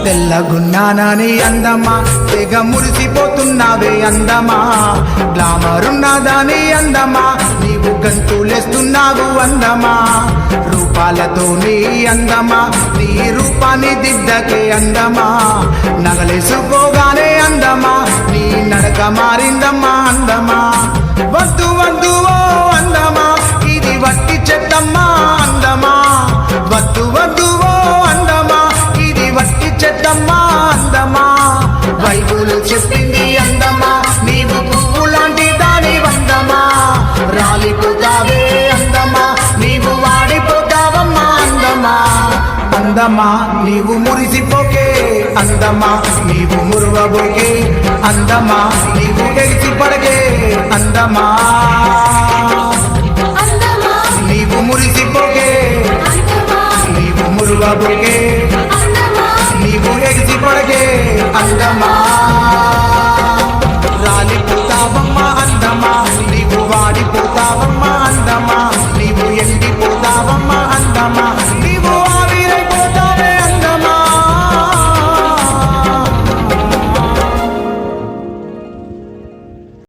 తెల్లగున్నానని అందమా తెగ మురిసిపోతున్నావే అందమా గ్లామరున్నదని అందమా నీవు గంతులేస్తున్నావు అందమా రూపాలతో నీ అందమా నీ రూపాన్ని దిద్దకే అందమా నగలేసుకోగానే అందమా నీ నడక మారిందమ్మా అందమా వద్దు వద్దు ఓ అందమా ఇది వట్టి చెత్తమ్మా అందమా వద్దు వద్దు ఓ అందమా ఇది వట్టి చెత్తమ్మా అందమా బైబులు చెప్పింది అందమా నీవు పువ్వు లాంటి దాని వందమా రాలిపోతావే అందమా నీవు వాడిపోతావమ్మా అందమా అందమా నీవు మురిసిపోకే అందమా నీవు మురువబోకే అందమా నీవు ఎగిసి పడకే అందమా నీవు మురిసిపోకే నీవు మురువబోకే